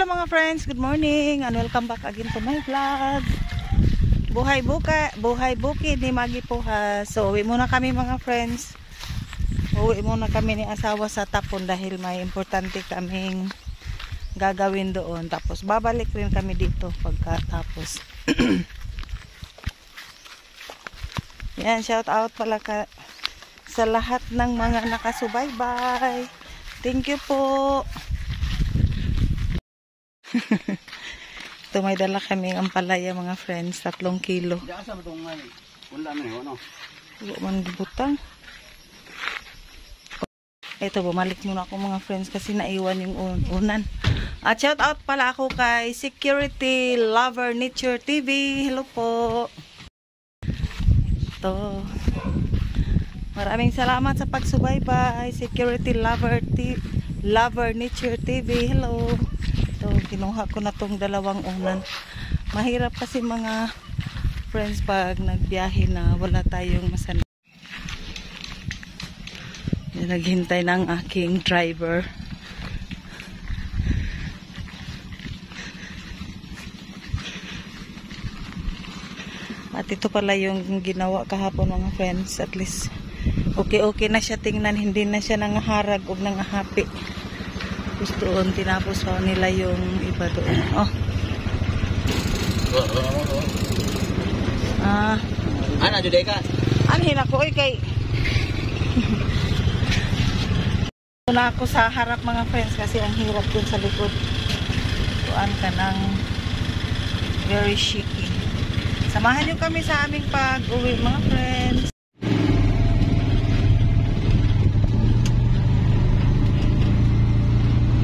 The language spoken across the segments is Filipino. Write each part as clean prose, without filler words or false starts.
Hello mga friends, good morning and welcome back again to my vlog. Buhay bukid ni Maggie Puhas. So uwi muna kami mga friends. Uwi muna kami ni asawa sa Tapon dahil may importante kaming gagawin doon. Tapos babalik rin kami dito pagkatapos. Yan, shout out pala sa lahat ng mga nakasubaybay. Thank you po. Ito may dala kami ang palaya mga friends, 3 kilo. Man butang. Ito, bumalik muna ako mga friends kasi naiwan yung unan. At shout out pala ako kay Security Lover Nature TV. Hello po. Ito. Maraming salamat sa pagsubaybay. Security Lover Nature TV. Hello. So, kinuha ko na tong 2 unan. Mahirap kasi mga friends pag nagbiyahe na wala tayong masanay. Naghintay ng aking driver. At ito pala yung ginawa kahapon mga friends. At least okay na siya tingnan. Hindi na siya nangaharag o nangahapi. Doon tinapos pa nila yung iba doon. Oh. Ana juday ka. Anhin ako kay na ako sa harap mga friends kasi ang hirap dun sa likod. Tuan ka ng very shaky. Samahan niyo kami sa aming pag-uwi mga friends.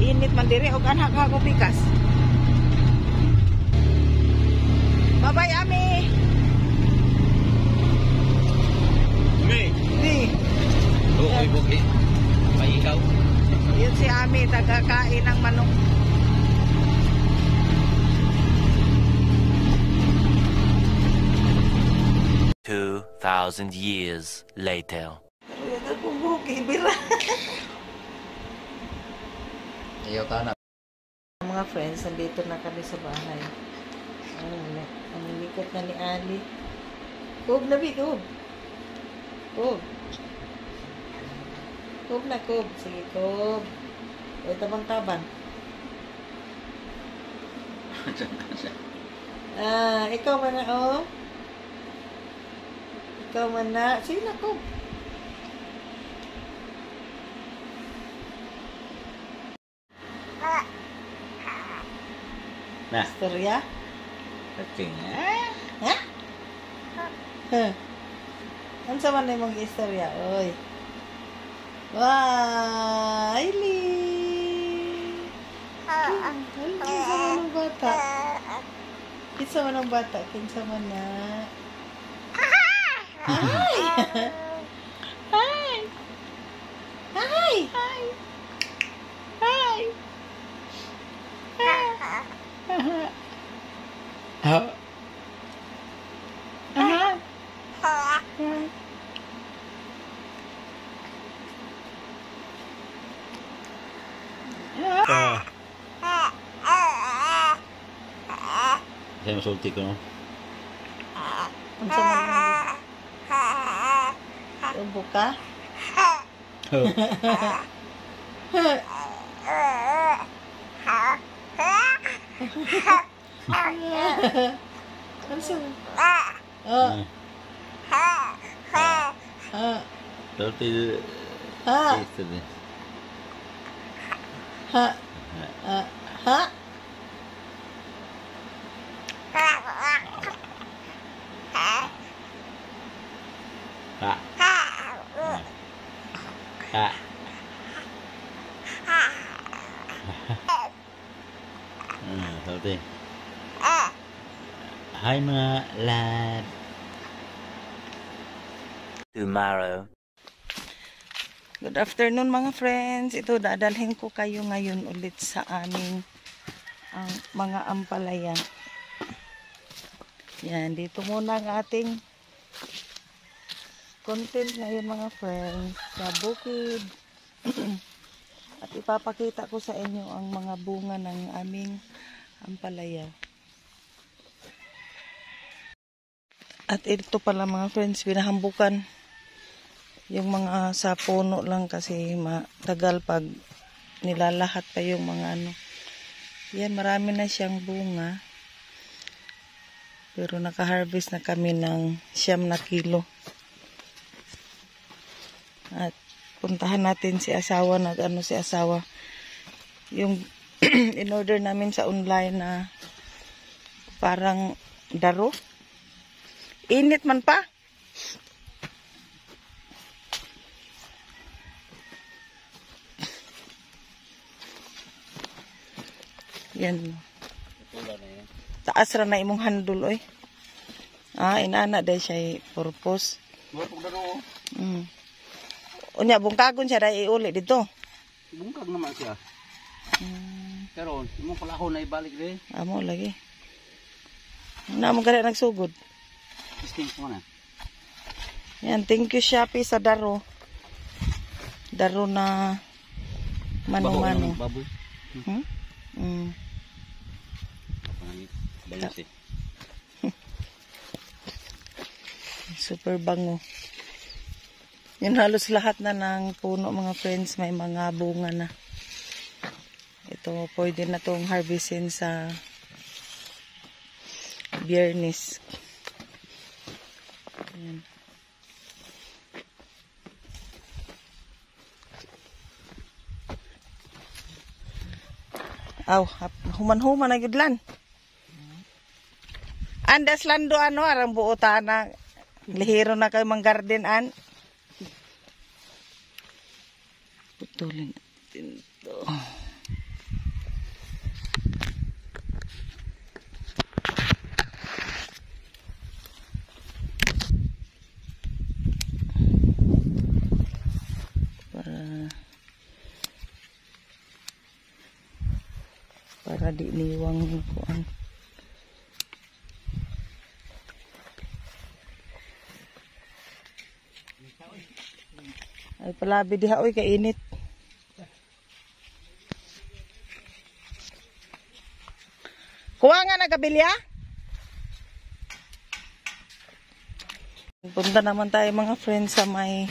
Init man diri og anha ka pikas. Bye-bye Ami. Di. Buki. May ikaw. Yun si Ami tagakain ng manok. $2,000 years later. Buki bira. Ayaw ka na. Mga friends, nandito na kami sa bahay. Ang likot na ni Ali. Kub na bi, kub. Kub. Kub na, kub. Sige, kub. O, tabang taban. Ikaw man na, oh. Ikaw man na. Sige na, kub. Nah. Istorya? Okay. Ha? Ano sa man na mong istorya? Oy. Wow! Aileen! Kinsa man ang bata? Kinsa man ang bata? Kinsa man na? Hi! Hi! Hi! Hi! Hi! Saya masulti ko no. Unsa man ang buka? Unsa? Masulti. Masulti. Hi mga lad. Tomorrow. Good afternoon mga friends. Ito dadalhin ko kayo ngayon ulit sa aming mga ampalaya. Yan, dito muna ang ating content ngayon mga friends sa bukid. At At ipapakita ko sa inyo ang mga bunga ng aming ampalaya. At ito pala mga friends, binahambukan yung mga sa puno lang kasi matagal pag nilalahat pa yung mga ano. Yan, marami na siyang bunga. Pero naka-harvest na kami ng 9 kilo. At puntahan natin si asawa, si asawa. Yung in-order namin sa online na parang daro. Init man pa. Yan. Taas ra na imong handle oy. Inana day siya purpose. Unya bungkagon siya dai iuli dito. Bungkag naman siya. Pero imong palahon na ibalik rin. Amo lagi. Na mo gani nagsugod. Distinct mo na. Yan, thank you Shopee sa daro. Daro na mano-mano. Baboy. Balis eh. Super bango. Yan halos lahat na ng puno mga friends, may mga bunga na. Ito pwede na tong harvestin sa Biyernes. Yan. Aw, human-human na gudlan. Andas lando arang buota na lihiro na kayo mang garden an. Putulin natin ito. Para di niwang kuan. Ay palabi diha oy kay init. Kuha nga nagabilya. Punta naman tayo mga friends sa may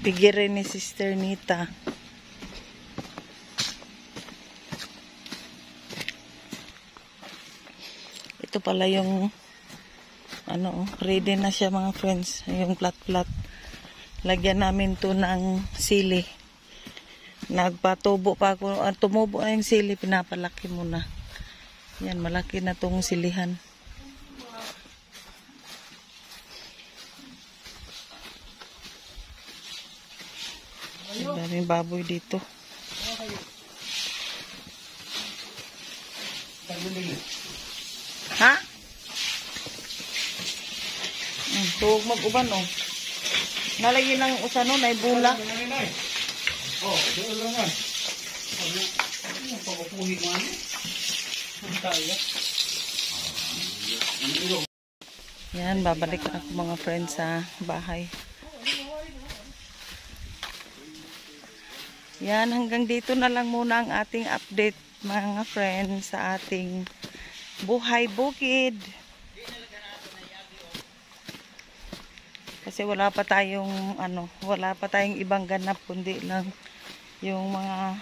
pigirin ni Sister Nita. Ito pala yung ready na siya mga friends, yung plat-plat. Lagyan namin to ng sili. Nagpatubo pa ako, tumubo na yung sili, pinapalaki muna. Yan, malaki na tong silihan. Ang daming baboy dito. Ha? Tuwag mag-uban oh. Nalagyan ng usano na ibula. Oh, doon lang nga. Pagpupuhin mo ano? Yan, babalik na ako mga friends sa bahay. Yan, hanggang dito na lang muna ang ating update mga friends sa ating buhay bukid. Kasi wala pa tayong ibang ganap kundi lang yung mga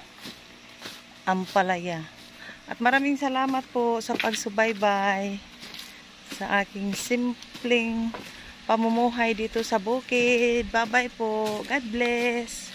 ampalaya. At maraming salamat po sa pagsubaybay sa aking simpleng pamumuhay dito sa bukid. Bye-bye po. God bless.